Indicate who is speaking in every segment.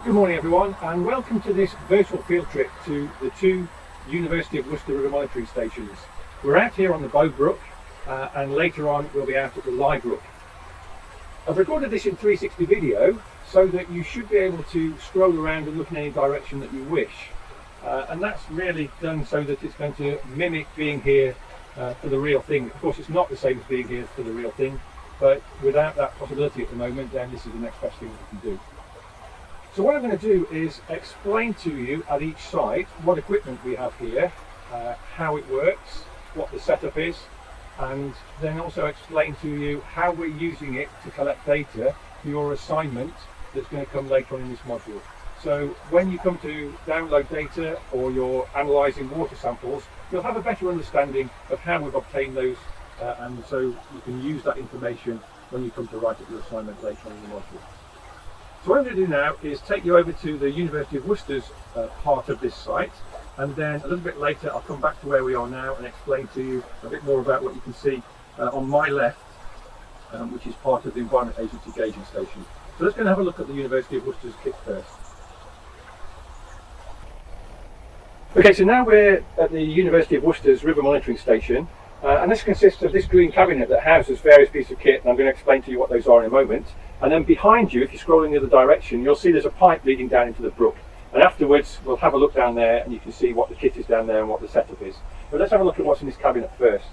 Speaker 1: Good morning everyone, and welcome to this virtual field trip to the two University of Worcester river monitoring stations. We're out here on the Bow Brook and later on we'll be out at the Leigh Brook. I've recorded this in 360 video so that you should be able to scroll around and look in any direction that you wish. And that's really done so that it's going to mimic being here for the real thing. Of course it's not the same as being here for the real thing, but without that possibility at the moment, then this is the next best thing we can do. So what I'm going to do is explain to you at each site what equipment we have here, how it works, what the setup is, and then also explain to you how we're using it to collect data for your assignment that's going to come later on in this module. So when you come to download data or you're analysing water samples, you'll have a better understanding of how we've obtained those, and so you can use that information when you come to write up your assignment later on in the module. So what I'm going to do now is take you over to the University of Worcester's part of this site, and then a little bit later I'll come back to where we are now and explain to you a bit more about what you can see on my left, which is part of the Environment Agency gauging station. So let's go and have a look at the University of Worcester's kit first. Okay, so now we're at the University of Worcester's river monitoring station, and this consists of this green cabinet that houses various pieces of kit, and I'm going to explain to you what those are in a moment. And then behind you, if you're scrolling the other direction, you'll see there's a pipe leading down into the brook. And afterwards, we'll have a look down there and you can see what the kit is down there and what the setup is. But let's have a look at what's in this cabinet first.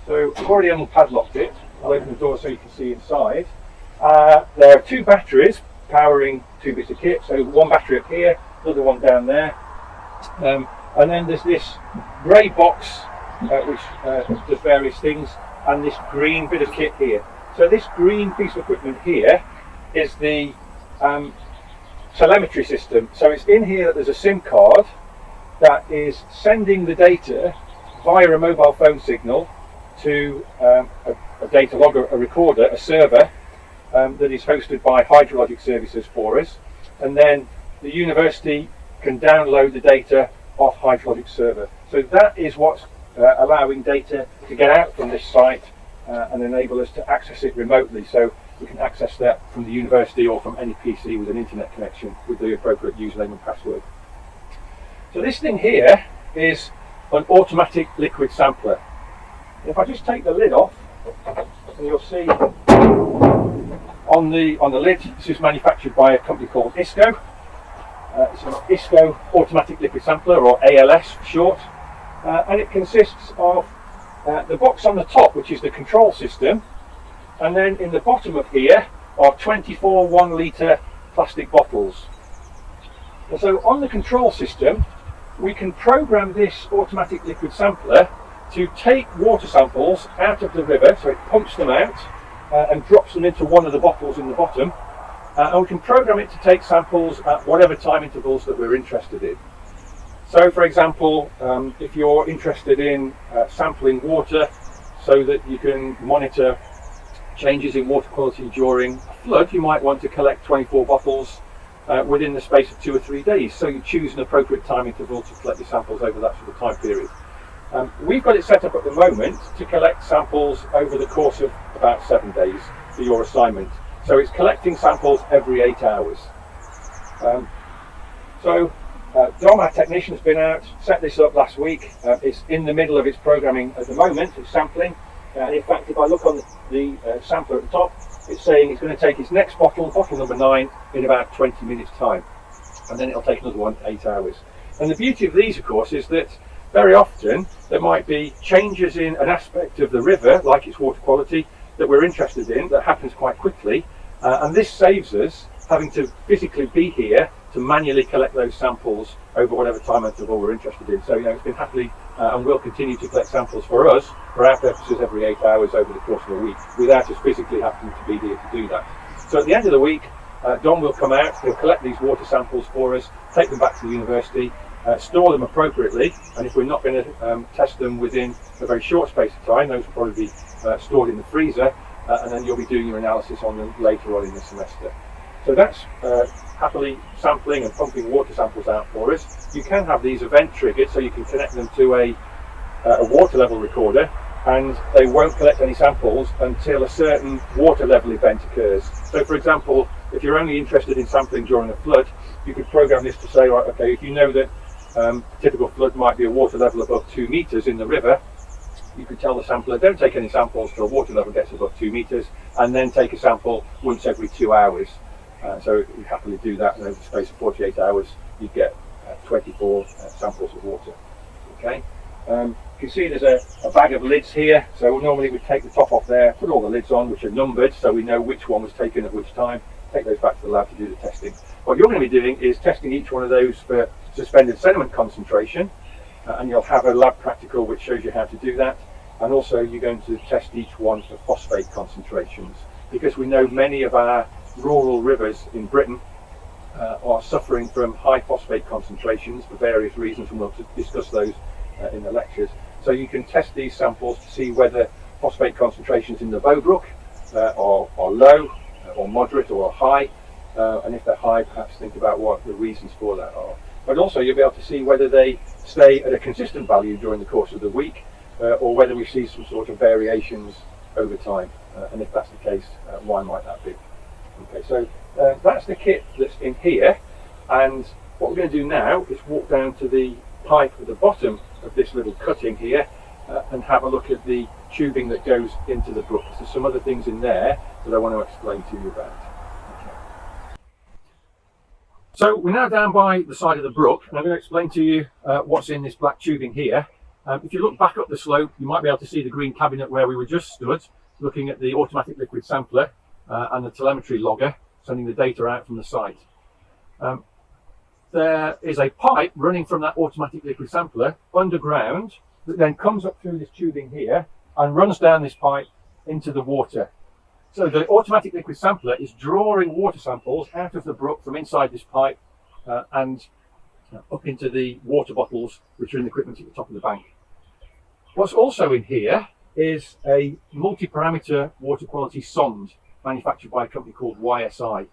Speaker 1: So I've already unpadlocked it. I'll open the door so you can see inside. There are two batteries powering two bits of kit. So one battery up here, another one down there. And then there's this grey box which does various things, and this green bit of kit here. So this green piece of equipment here is the telemetry system. So it's in here that there's a SIM card that is sending the data via a mobile phone signal to a data logger, a recorder, a server that is hosted by hydrologic services for us. And then the university can download the data off hydrologic server. So that is what's allowing data to get out from this site and enable us to access it remotely, so we can access that from the university or from any PC with an internet connection with the appropriate username and password. So this thing here is an automatic liquid sampler. If I just take the lid off, and you'll see on the lid, this is manufactured by a company called ISCO. It's an ISCO automatic liquid sampler, or ALS for short, and it consists of the box on the top, which is the control system, and then in the bottom of here are 24 1 litre plastic bottles. And so on the control system we can program this automatic liquid sampler to take water samples out of the river, so it pumps them out and drops them into one of the bottles in the bottom, and we can program it to take samples at whatever time intervals that we're interested in. So for example, if you're interested in sampling water so that you can monitor changes in water quality during a flood, you might want to collect 24 bottles within the space of 2 or 3 days. So you choose an appropriate time interval to collect your samples over that sort of time period. We've got it set up at the moment to collect samples over the course of about 7 days for your assignment. So it's collecting samples every 8 hours. Dom, our technician, has been out, set this up last week. It's in the middle of its programming at the moment, it's sampling. And in fact, if I look on the sampler at the top, it's saying it's going to take its next bottle, bottle number 9, in about 20 minutes time. And then it'll take another one 8 hours. And the beauty of these, of course, is that very often there might be changes in an aspect of the river, like its water quality, that we're interested in, that happens quite quickly. And this saves us having to physically be here to manually collect those samples over whatever time interval we're interested in. So it's been happily and will continue to collect samples for us, for our purposes, every 8 hours over the course of a week, without us physically having to be here to do that. So at the end of the week, Don will come out, he'll collect these water samples for us, take them back to the university, store them appropriately, and if we're not going to test them within a very short space of time, those will probably be stored in the freezer, and then you'll be doing your analysis on them later on in the semester. So that's happily sampling and pumping water samples out for us. You can have these event triggered, so you can connect them to a water level recorder, and they won't collect any samples until a certain water level event occurs. So for example, if you're only interested in sampling during a flood, you could program this to say, right, okay, if you know that typical flood might be a water level above 2 meters in the river, you could tell the sampler, don't take any samples till water level gets above 2 meters, and then take a sample once every 2 hours. So you happily do that, and over the space of 48 hours, you get 24 samples of water. Okay. You can see there's a bag of lids here, so normally we take the top off there, put all the lids on, which are numbered, so we know which one was taken at which time, take those back to the lab to do the testing. What you're going to be doing is testing each one of those for suspended sediment concentration, and you'll have a lab practical which shows you how to do that, and also you're going to test each one for phosphate concentrations, because we know many of our rural rivers in Britain are suffering from high phosphate concentrations for various reasons, and we'll discuss those in the lectures. So you can test these samples to see whether phosphate concentrations in the Bow Brook are low or moderate or high, and if they're high, perhaps think about what the reasons for that are. But also you'll be able to see whether they stay at a consistent value during the course of the week, or whether we see some sort of variations over time, and if that's the case, why might that be? Okay, so that's the kit that's in here, and what we're going to do now is walk down to the pipe at the bottom of this little cutting here and have a look at the tubing that goes into the brook. There's some other things in there that I want to explain to you about. Okay. So we're now down by the side of the brook, and I'm going to explain to you what's in this black tubing here. If you look back up the slope, you might be able to see the green cabinet where we were just stood, looking at the automatic liquid sampler and the telemetry logger, sending the data out from the site. There is a pipe running from that automatic liquid sampler underground that then comes up through this tubing here and runs down this pipe into the water. So the automatic liquid sampler is drawing water samples out of the brook from inside this pipe and up into the water bottles, which are in the equipment at the top of the bank. What's also in here is a multi-parameter water quality sonde manufactured by a company called YSI.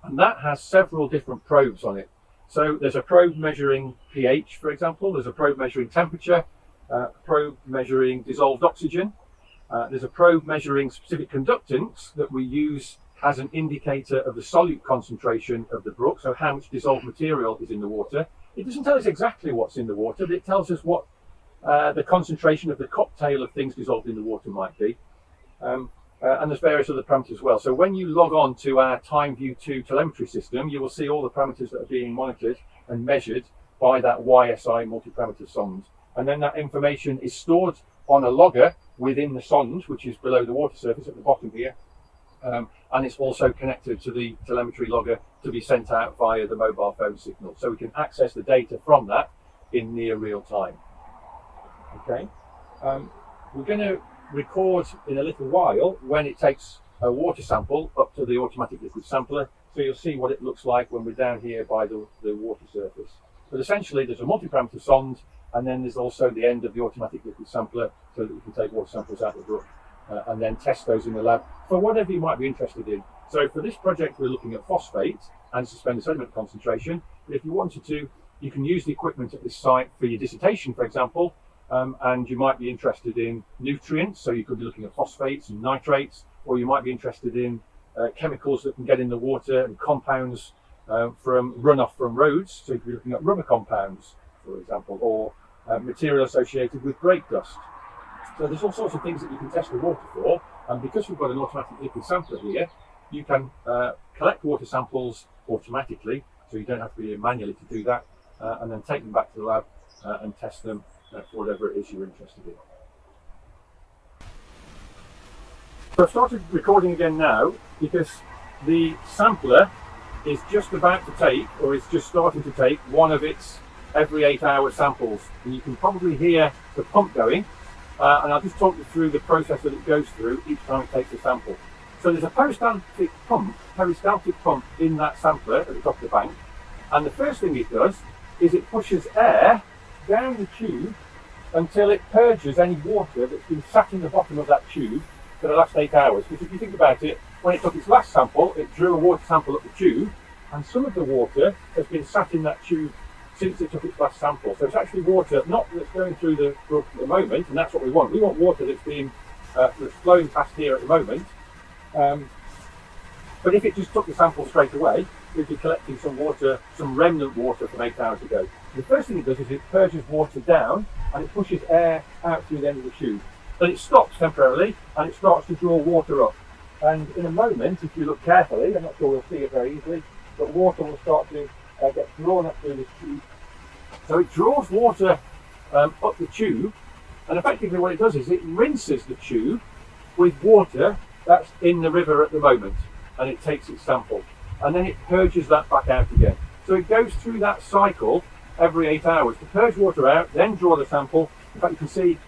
Speaker 1: And that has several different probes on it. So there's a probe measuring pH, for example, there's a probe measuring temperature, a probe measuring dissolved oxygen, there's a probe measuring specific conductance that we use as an indicator of the solute concentration of the brook, so how much dissolved material is in the water. It doesn't tell us exactly what's in the water, but it tells us what the concentration of the cocktail of things dissolved in the water might be. And there's various other parameters as well. So when you log on to our TimeView 2 telemetry system, you will see all the parameters that are being monitored and measured by that YSI multi-parameter sonde. And then that information is stored on a logger within the sonde, which is below the water surface at the bottom here. And it's also connected to the telemetry logger to be sent out via the mobile phone signal. So we can access the data from that in near real time. Okay. We're going to record in a little while when it takes a water sample up to the automatic liquid sampler, so you'll see what it looks like when we're down here by the water surface. But essentially there's a multi-parameter sonde, and then there's also the end of the automatic liquid sampler so that we can take water samples out of the brook and then test those in the lab for whatever you might be interested in. So for this project we're looking at phosphate and suspended sediment concentration, but if you wanted to, you can use the equipment at this site for your dissertation, for example. And you might be interested in nutrients, so you could be looking at phosphates and nitrates, or you might be interested in chemicals that can get in the water and compounds from runoff from roads, so you could be looking at rubber compounds, for example, or material associated with brake dust. So there's all sorts of things that you can test the water for, and because we've got an automatic liquid sampler here, you can collect water samples automatically, so you don't have to be here manually to do that, and then take them back to the lab and test them for whatever it is you're interested in. So I've started recording again now because the sampler is just about to take, or is just starting to take, one of its every 8-hour samples. And you can probably hear the pump going, and I'll just talk you through the process that it goes through each time it takes a sample. So there's a peristaltic pump in that sampler at the top of the bank, and the first thing it does is it pushes air down the tube until it purges any water that's been sat in the bottom of that tube for the last 8 hours. Because if you think about it, when it took its last sample, it drew a water sample up the tube, and some of the water has been sat in that tube since it took its last sample. So it's actually water not that's going through the brook at the moment, and that's what we want. We want water that's flowing past here at the moment, But if it just took the sample straight away, we'd be collecting some water, some remnant water from 8 hours ago. The first thing it does is it purges water down and it pushes air out through the end of the tube. Then it stops temporarily and it starts to draw water up. And in a moment, if you look carefully, I'm not sure we'll see it very easily, but water will start to get drawn up through this tube. So it draws water up the tube, and effectively what it does is it rinses the tube with water that's in the river at the moment, and it takes its sample, and then it purges that back out again. So it goes through that cycle every 8 hours to purge water out, then draw the sample. In fact, you can see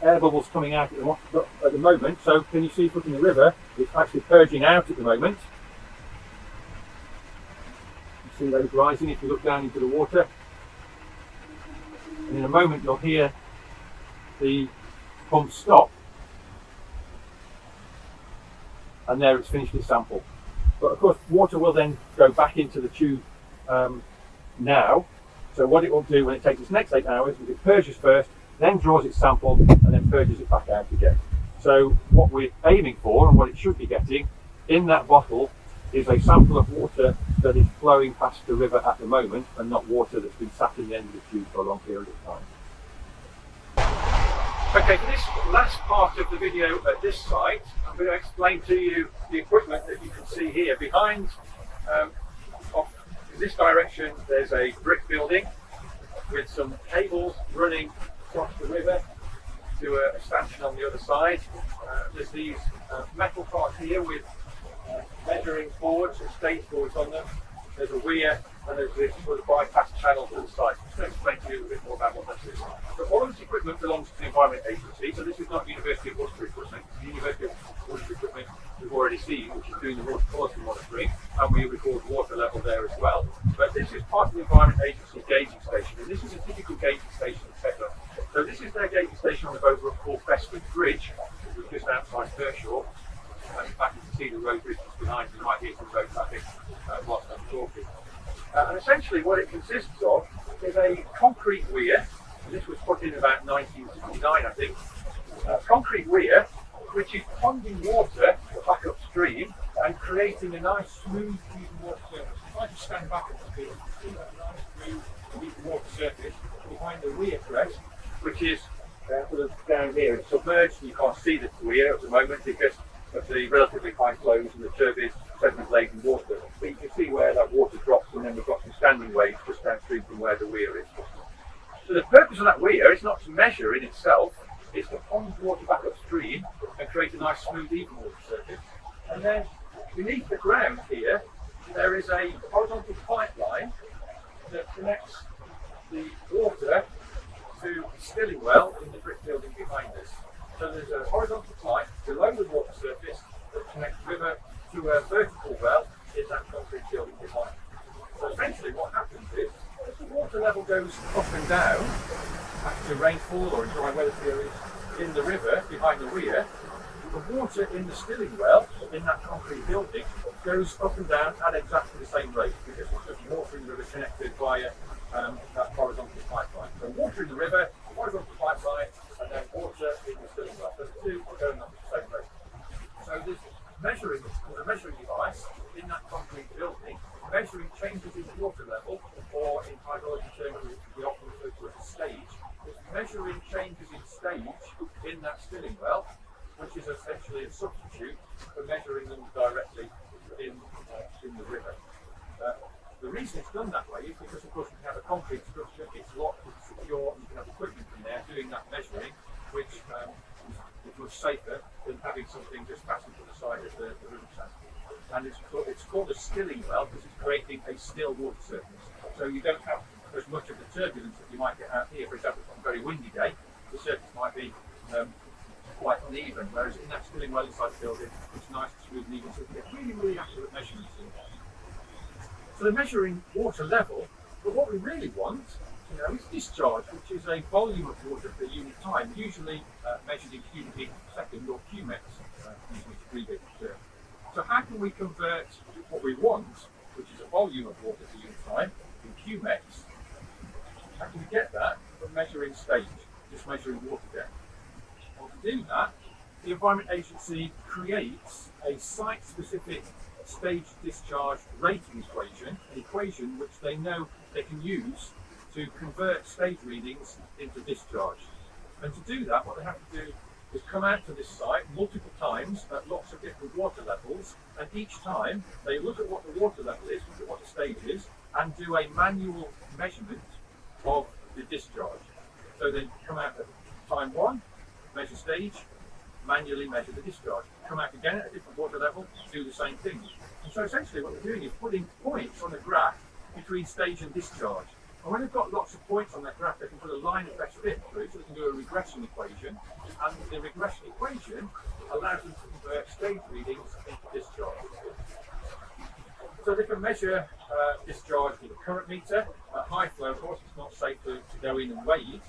Speaker 1: air bubbles coming out at the moment. So can you see if you look in the river, it's actually purging out at the moment. You see those rising if you look down into the water. And in a moment you'll hear the pump stop. And there it's finished its sample. But of course water will then go back into the tube now. So what it will do when it takes its next 8 hours is it purges first, then draws its sample and then purges it back out again. So what we're aiming for and what it should be getting in that bottle is a sample of water that is flowing past the river at the moment and not water that's been sat in the end of the tube for a long period of time. Okay, for this last part of the video at this site, I'm going to explain to you the equipment that you can see here. Behind, off in this direction, there's a brick building with some cables running across the river to a stanchion on the other side. There's these metal parts here with measuring boards or stage boards on them. There's a weir and there's this sort of bypass channel to the side. I'm going to explain to you a bit more about what that is. So all of this equipment belongs to the Environment Agency, so this is not University of Worcester equipment. It's the University of Worcester equipment we've already seen, which is doing the water quality monitoring, and we record water level there as well. But this is part of the Environment Agency gauging station, and this is a typical gauging station setup. So this is their gauging station on the Bow Brook called Bestwood Bridge, which is just outside Kershaw. In fact, you can see the road bridge just behind. You might hear some road traffic whilst I'm talking. And essentially what it consists of is a concrete weir, and this was put in about 1969 I think, concrete weir which is ponding water back upstream and creating a nice smooth even water surface. If I just stand back a bit, you can see that nice smooth even water surface behind the weir crest, which is sort of down here. It's submerged and you can't see the weir at the moment because of the relatively high flows and the turbid sediment-laden water. But you can see where that water drops, and then we've got some standing waves just downstream from where the weir is. So the purpose of that weir is not to measure in itself, it's to pond water back upstream and create a nice smooth even water surface. And then beneath the ground here, there is a horizontal pipeline that connects the water to the stilling well in the brick building behind us. So there's a horizontal pipe below the water surface that connects the river to a vertical well in that concrete building behind. So essentially what happens is, as the water level goes up and down after rainfall or in dry weather periods in the river behind the weir, the water in the stilling well in that concrete building goes up and down at exactly the same rate because it's just water in the river connected via that horizontal pipeline. So water in the river, horizontal pipeline, and then water in the stilling well. So the two are going up at the same rate. So there's a measuring device in that concrete building, measuring changes in water level, or in hydrology terms we often refer to as a stage. It's measuring changes in stage in that stilling well, which is essentially a substitute for measuring them directly in the river. The reason it's done that way is because, of course, we have a concrete structure, it's locked, it's secure, and you can have equipment in there doing that measuring, which is much safer than having something just fastened to the side of the river channel. And it's called a stilling well because it's creating a still water surface. So you don't have as much of the turbulence that you might get out here. For example, on a very windy day, the surface might be quite uneven, whereas in that stilling well inside the building, it's nice and smooth and even, so you get really, really accurate measurements in there. So they're measuring water level, but what we really want, is discharge, which is a volume of water per unit time, usually measured in cubic feet per second or cumex, using its abbreviated term. So how can we convert what we want, which is a volume of water per unit time, in cumex? How can we get that from measuring stage, just measuring water depth? Well, to do that, the Environment Agency creates a site-specific stage discharge rating equation, an equation which they know they can use to convert stage readings into discharge. And to do that, what they have to do is come out to this site multiple times at lots of different water levels, and each time they look at what the water level is, look at what the stage is, and do a manual measurement of the discharge. So they come out at time 1, measure stage, manually measure the discharge. Come out again at a different water level, do the same thing. And so essentially what they're doing is putting points on a graph between stage and discharge. And when they've got lots of points on that graph, they can put a line of best fit through, so they can do a regression equation. And the regression equation allows them to convert stage readings into discharge. So they can measure discharge with a current meter. At high flow, of course, it's not safe to go in and wade.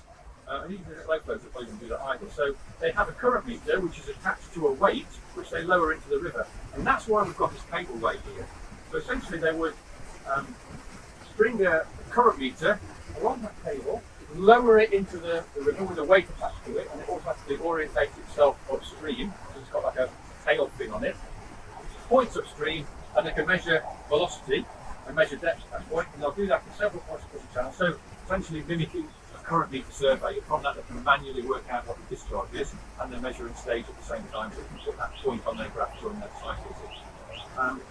Speaker 1: And even at low flows, they don't do that either. So they have a current meter which is attached to a weight which they lower into the river. And that's why we've got this cable weight here. So essentially they would string a current meter along that cable, lower it into the river with a weight attached to it, and it automatically orientates itself upstream. So it's got like a tail fin on it. Points upstream, and they can measure velocity and measure depth at that point. And they'll do that for several points across the channel. So essentially mimicking current meter survey. From that they can manually work out what the discharge is, and they're measuring stage at the same time, so they can put that point on their graph during their site visit.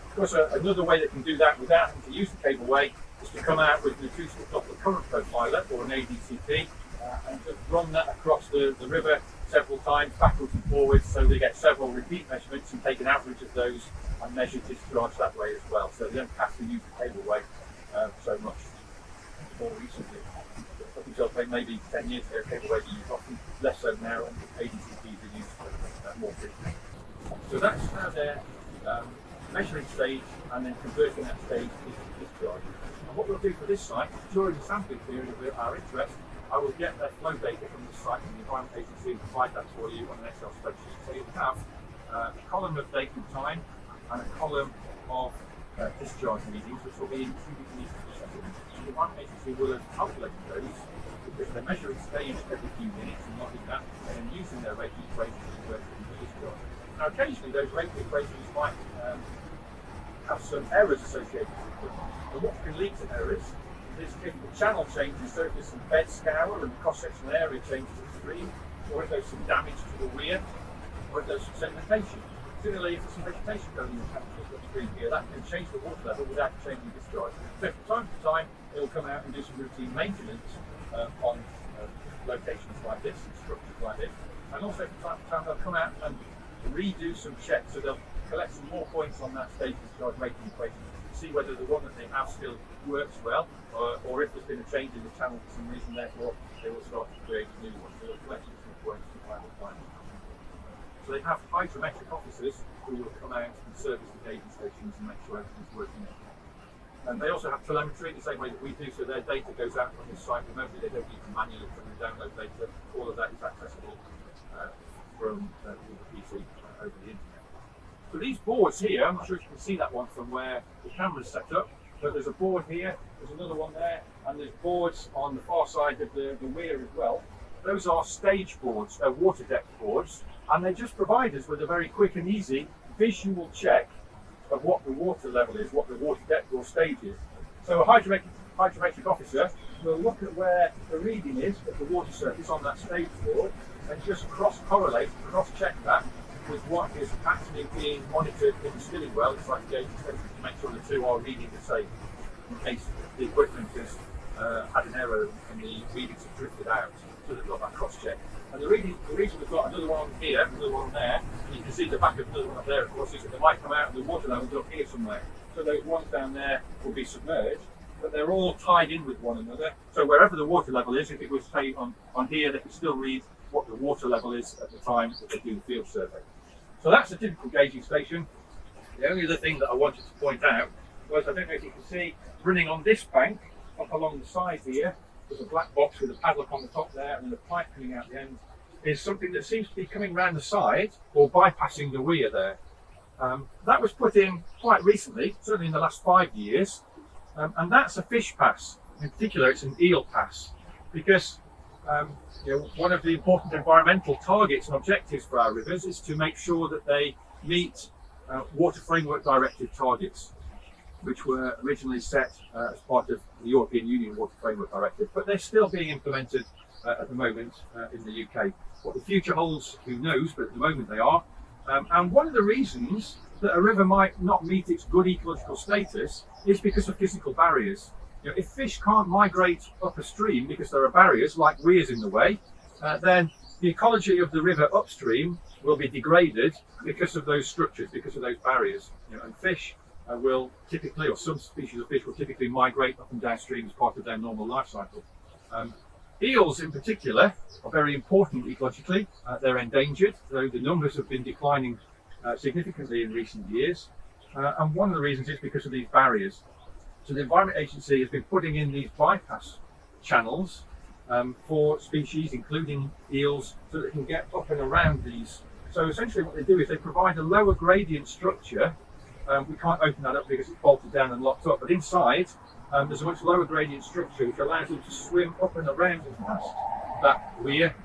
Speaker 1: Of course, another way they can do that without having to use the cable weight is to come out with an acoustic Doppler current profiler or an ADCP and just run that across the river several times, backwards and forwards, so they get several repeat measurements and take an average of those and measure discharge that way as well. So they don't have to use the cable weight so much more recently. Up until maybe 10 years ago, cable weight was used often, less so now, and ADCPs are used more frequently. So that's how they're measuring stage and then converting that stage into discharge. And what we'll do for this site, during the sampling period of our interest, I will get their flow data from the site from the Environment Agency and provide that for you on an Excel spreadsheet. So you'll have a column of date and time and a column of discharge readings, which will be in cubic meters per second. The Environment Agency will have calculated those because they're measuring stage every few minutes and modeling that, and then using their rating equations to convert it into discharge. Now, occasionally those rating equations might have some errors associated with them. And what can lead to errors is if the channel changes, so if there's some bed scour and the cross-sectional area changes upstream, or if there's some damage to the weir, or if there's some sedimentation. Similarly, if there's some vegetation going in the channel upstream here, that can change the water level without changing discharge. So from time to time, they'll come out and do some routine maintenance on locations like this, and structures like this. And also from time to time, they'll come out and redo some checks, so they'll collect some more points on that stage discharge rating equation to see whether the one that they have still works well, or if there's been a change in the channel for some reason, therefore they will start to create a new one. So they'll collect some points to final time. So they have hydrometric officers who will come out and service the gauging stations and make sure everything's working. And they also have telemetry the same way that we do, so their data goes out from this site remotely. They don't need to manually come and download data. All of that is accessible from the PC over the internet. So these boards here, I'm not sure if you can see that one from where the camera's set up, but there's a board here, there's another one there, and there's boards on the far side of the weir as well. Those are stage boards, they're water depth boards, and they just provide us with a very quick and easy visual check of what the water level is, what the water depth or stage is. So a hydrometric officer will look at where the reading is of the water surface on that stage board and just cross-correlate, cross-check that with what is actually being monitored in the stilling well. It's like gauging stations to make sure the two are reading the same in case the equipment has had an error and the readings have drifted out. So they've got that cross-check. And the reason we've got another one here, another one there, and you can see the back of another one up there, of course, is that they might come out and the water level's up here somewhere. So those ones down there will be submerged, but they're all tied in with one another. So wherever the water level is, if it was, say, on here, they can still read what the water level is at the time that they do the field survey. So that's a typical gauging station. The only other thing that I wanted to point out was, I don't know if you can see, running on this bank, up along the side here, there's a black box with a padlock on the top there and a pipe coming out the end, is something that seems to be coming around the side or bypassing the weir there. That was put in quite recently, certainly in the last 5 years, and that's a fish pass. In particular, it's an eel pass, because one of the important environmental targets and objectives for our rivers is to make sure that they meet Water Framework Directive targets, which were originally set as part of the European Union Water Framework Directive, but they're still being implemented at the moment in the UK. What the future holds, who knows, but at the moment they are. And one of the reasons that a river might not meet its good ecological status is because of physical barriers. If fish can't migrate up a stream because there are barriers like weirs in the way, then the ecology of the river upstream will be degraded because of those structures, because of those barriers. And fish will typically, or some species of fish will typically migrate up and downstream as part of their normal life cycle. Eels in particular are very important ecologically. They're endangered, though the numbers have been declining significantly in recent years. And one of the reasons is because of these barriers. So the Environment Agency has been putting in these bypass channels for species, including eels, so that they can get up and around these. So essentially what they do is they provide a lower gradient structure. We can't open that up because it's bolted down and locked up, but inside there's a much lower gradient structure which allows them to swim up and around and past that weir,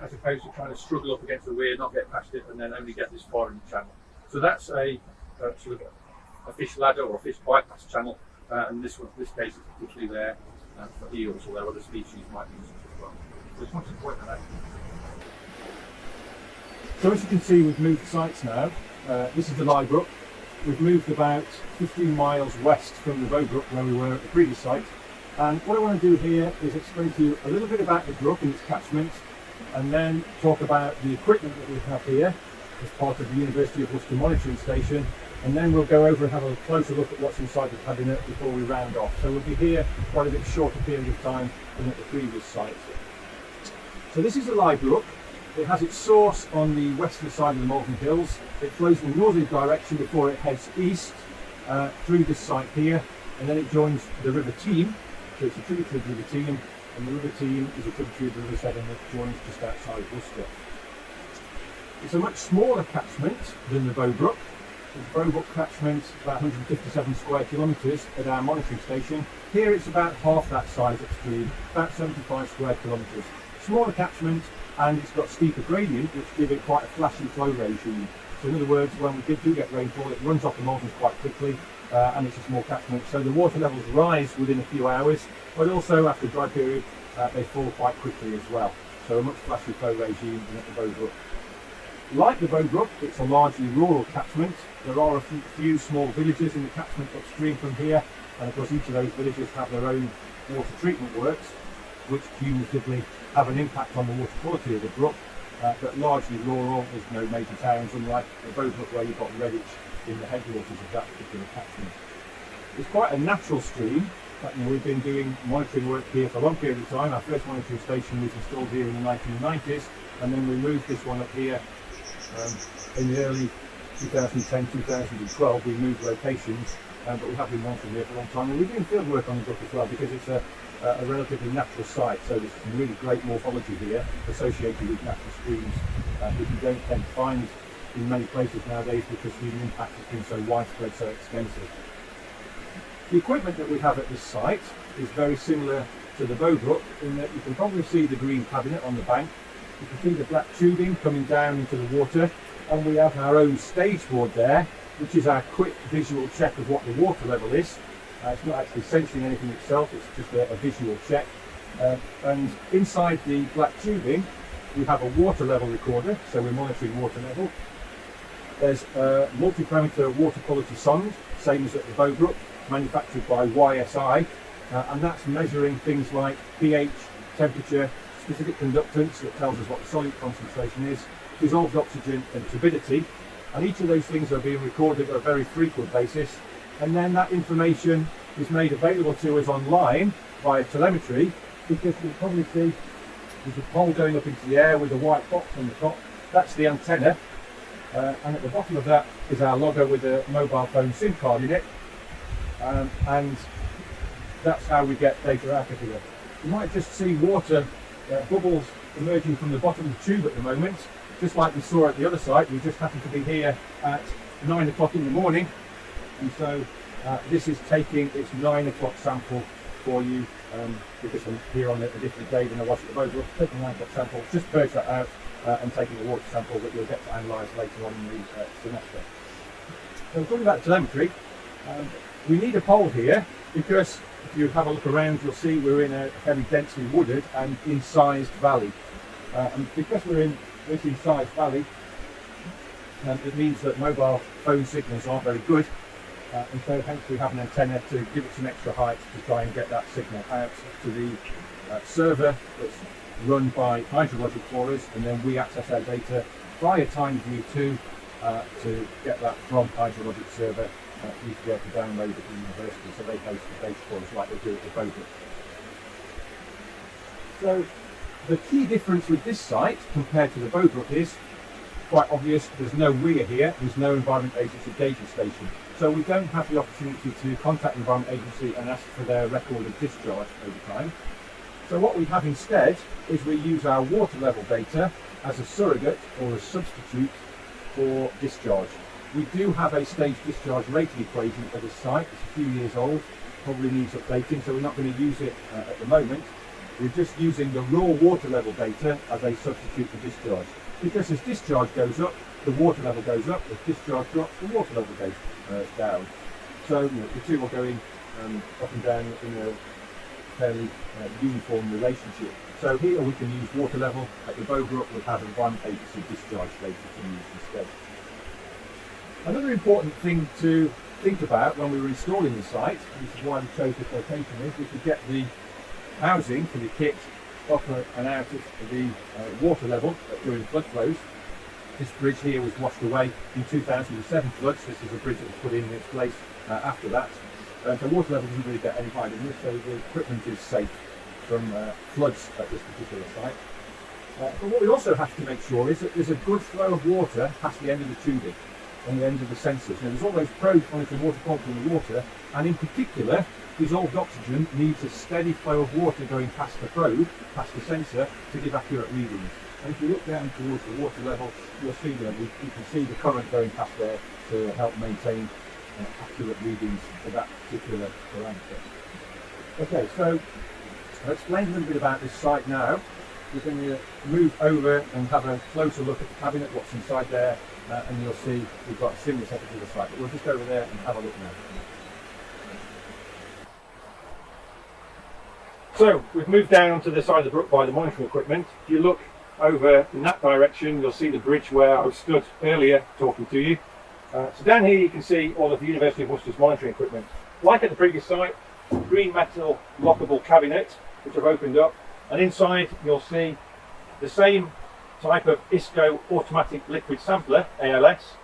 Speaker 1: as opposed to trying to struggle up against the weir, not get past it, and then only get this far in the channel. So that's a sort of a fish ladder or a fish bypass channel, and this case is particularly there for eels, although other species might use it as well. So I just wanted to point that out. So as you can see, we've moved sites now. This is the Leigh Brook. We've moved about 15 miles west from the Bow Brook where we were at the previous site. And what I want to do here is explain to you a little bit about the brook and its catchment, and then talk about the equipment that we have here as part of the University of Worcester monitoring station, and then we'll go over and have a closer look at what's inside the cabinet before we round off. So we'll be here quite a bit shorter period of time than at the previous site. So this is the Leigh Brook. It has its source on the western side of the Malvern Hills. It flows in a northerly direction before it heads east through this site here, and then it joins the River Team. So it's a tributary of the River Team, and the River Team is a tributary of the River Severn that joins just outside Worcester. It's a much smaller catchment than the Bow Brook. The Bow Brook catchment is about 157 square kilometres at our monitoring station. Here it's about half that size upstream, about 75 square kilometres. Smaller catchment, and it's got steeper gradient, which give it quite a flashy flow regime. So in other words, when we do get rainfall, it runs off the mountains quite quickly, and it's a small catchment. So the water levels rise within a few hours, but also after a dry period, they fall quite quickly as well. So a much flashy flow regime than at the Bow Brook. Like the Bow Brook, it's a largely rural catchment. There are a few small villages in the catchment upstream from here, and of course each of those villages have their own water treatment works, which cumulatively have an impact on the water quality of the brook, but largely rural. There's no major towns, unlike the Bow Brook where you've got Redditch in the headwaters of that particular catchment. It's quite a natural stream. We've been doing monitoring work here for a long period of time. Our first monitoring station was installed here in the 1990s, and then we moved this one up here in the early 2010-2012. We moved locations, but we have been monitoring here for a long time, and we're doing field work on the brook as well because it's a relatively natural site, so there's some really great morphology here associated with natural streams, which you don't tend to find in many places nowadays because the impact has been so widespread, so extensive. The equipment that we have at this site is very similar to the Bow Brook in that you can probably see the green cabinet on the bank, you can see the black tubing coming down into the water, and we have our own stage board there, which is our quick visual check of what the water level is. It's not actually sensing anything itself, it's just a visual check. And inside the black tubing, we have a water level recorder, so we're monitoring water level. There's a multi-parameter water quality sonde, same as at the Bow Brook, manufactured by YSI, and that's measuring things like pH, temperature, specific conductance that tells us what the solute concentration is, dissolved oxygen and turbidity, and each of those things are being recorded at a very frequent basis, and then that information is made available to us online via telemetry, because you'll probably see there's a pole going up into the air with a white box on the top. That's the antenna, and at the bottom of that is our logger with a mobile phone SIM card in it, and that's how we get data out of here. You might just see water bubbles emerging from the bottom of the tube at the moment, just like we saw at the other site. We just happen to be here at 9 o'clock in the morning, and so this is taking its 9 o'clock sample for you, because I'm here on a different day than I was at the Bow Brook. Taking 9 o'clock sample, just purge that out and taking a water sample that you'll get to analyse later on in the semester. So talking about telemetry, we need a pole here because if you have a look around, you'll see we're in a very densely wooded and incised valley. And because we're in this incised valley, it means that mobile phone signals aren't very good. And so hence we have an antenna to give it some extra height to try and get that signal out to the server that's run by Hydrologic for us, and then we access our data via TimeView 2 to get that from Hydrologic server. We can be able to download it at the university, so they host the data for us like they do at the Bow Brook. So the key difference with this site compared to the Bow Brook is quite obvious. There's no weir here, there's no Environment Agency gauging station. So we don't have the opportunity to contact the Environment Agency and ask for their record of discharge over time. So what we have instead is we use our water level data as a surrogate or a substitute for discharge. We do have a stage discharge rating equation for this site. It's a few years old, probably needs updating, so we're not going to use it at the moment. We're just using the raw water level data as a substitute for discharge. Because as discharge goes up, the water level goes up. As discharge drops, the water level goes down. So the two are going up and down in a fairly uniform relationship. So here we can use water level. At the Bow Brook we'll have Environment Agency discharge data to use instead. Another important thing to think about when we were installing the site, which is why we chose this location, is we could get the housing for the kit up and out of the water level during flood flows. This bridge here was washed away in 2007 floods. This is a bridge that was put in its place after that. So water level doesn't really get any higher than this, so the equipment is safe from floods at this particular site. But what we also have to make sure is that there's a good flow of water past the end of the tubing and the end of the sensors. Now, there's all those probes monitoring water quality in the water, and in particular, dissolved oxygen needs a steady flow of water going past the probe, past the sensor, to give accurate readings. And if you look down towards the water level, you'll see that you can see the current going past there to help maintain accurate readings for that particular parameter. Okay, so I'll explain a little bit about this site now. We're going to move over and have a closer look at the cabinet, what's inside there, and you'll see we've got a similar setup to the site, but we'll just go over there and have a look now. So we've moved down onto the side of the brook by the monitoring equipment. If you look over in that direction, you'll see the bridge where I was stood earlier talking to you. So down here you can see all of the University of Worcester's monitoring equipment. Like at the previous site, green metal lockable cabinet, which I've opened up, and inside you'll see the same type of ISCO automatic liquid sampler, ALS,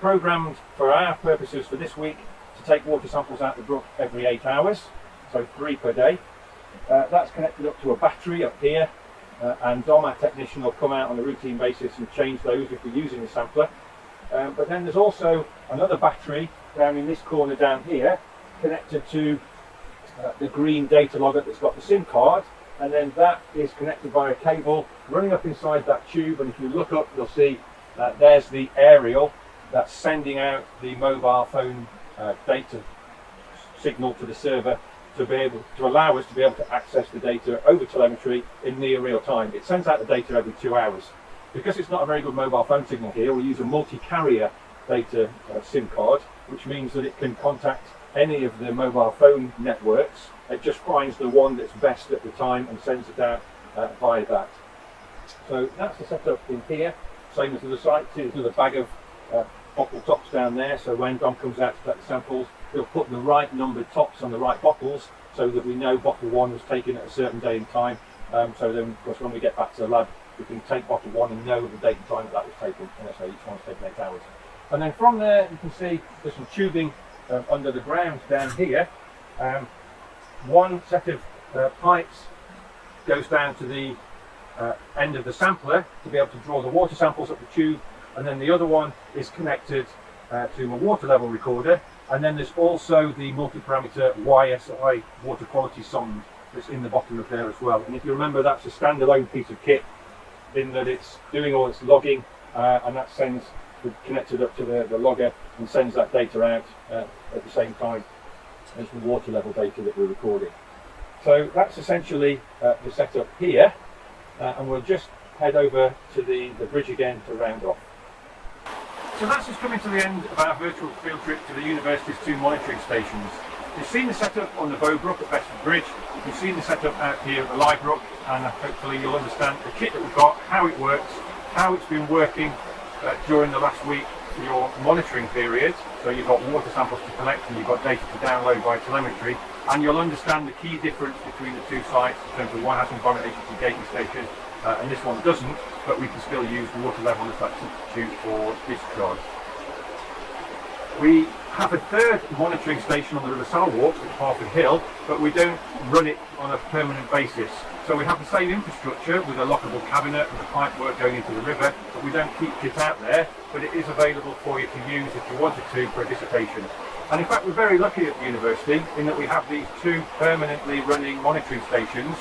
Speaker 1: programmed for our purposes for this week to take water samples out the brook every 8 hours, so 3 per day. That's connected up to a battery up here, and Dom, our technician, will come out on a routine basis and change those if we're using the sampler. But then there's also another battery down in this corner down here, connected to the green data logger that's got the SIM card, and then that is connected by a cable running up inside that tube, and if you look up you'll see there's the aerial that's sending out the mobile phone data signal to the server to be able to allow us to be able to access the data over telemetry in near real time. It sends out the data every 2 hours. Because it's not a very good mobile phone signal here, we use a multi-carrier data SIM card, which means that it can contact any of the mobile phone networks. It just finds the one that's best at the time and sends it out via that. So that's the setup in here, same as the site. See, there's another bag of bottle tops down there, so when Dom comes out to collect the samples, he'll put the right numbered tops on the right bottles so that we know bottle 1 was taken at a certain day and time. So then, of course, when we get back to the lab, we can take bottle 1 and know the date and time that was taken, and so each one's taken 8 hours. And then from there, you can see there's some tubing under the ground down here. One set of pipes goes down to the end of the sampler to be able to draw the water samples up the tube, and then the other one is connected to a water level recorder, and then there's also the multi-parameter YSI water quality sonde that's in the bottom of there as well. And if you remember, that's a standalone piece of kit in that it's doing all its logging, and that sends connected up to the logger and sends that data out at the same time as the water level data that we're recording. So that's essentially the setup here, and we'll just head over to the bridge again to round off. So that's just coming to the end of our virtual field trip to the university's 2 monitoring stations. You've seen the setup on the Bow Brook at Bedford Bridge, you've seen the setup out here at the Leigh Brook, and hopefully you'll understand the kit that we've got, how it works, how it's been working during the last week for your monitoring period. So you've got water samples to collect and you've got data to download by telemetry, and you'll understand the key difference between the 2 sites in terms of one has an environment agency gating station and this one doesn't, but we can still use water level as that substitute for discharge. We have a 3rd monitoring station on the River Sal Walks at Harford Hill, but we don't run it on a permanent basis. So we have the same infrastructure with a lockable cabinet and the pipe work going into the river, but we don't keep it out there, but it is available for you to use if you wanted to for a dissertation. And in fact, we're very lucky at the university in that we have these 2 permanently running monitoring stations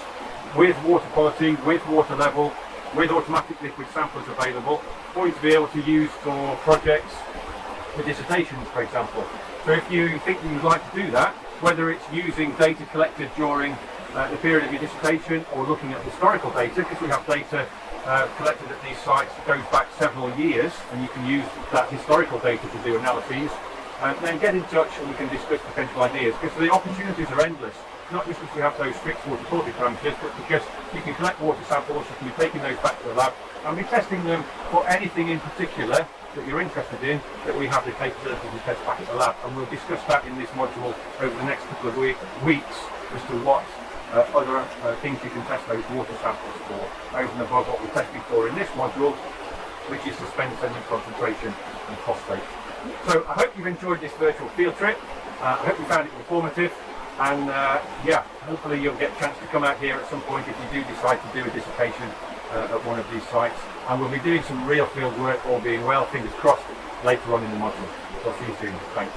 Speaker 1: with water quality, with water level, with automatic liquid samplers available for you to be able to use for projects, for dissertations, for example. So if you think you would like to do that, whether it's using data collected during the period of your dissertation or looking at historical data, because we have data collected at these sites that goes back several years, and you can use that historical data to do analyses, then get in touch and we can discuss potential ideas, because the opportunities are endless. Not just because we have those strict water quality parameters, but because you can collect water samples, you can be taking those back to the lab and be testing them for anything in particular that you're interested in, that we have the capability to test back at the lab. And we'll discuss that in this module over the next couple of weeks as to what other things you can test those water samples for, over and above what we're testing for in this module, which is suspended sediment concentration and phosphate. So I hope you've enjoyed this virtual field trip. I hope you found it informative. And yeah, hopefully you'll get a chance to come out here at some point if you do decide to do a dissertation at one of these sites. And we'll be doing some real field work, all being well, fingers crossed, later on in the module. So I'll see you soon. Thanks.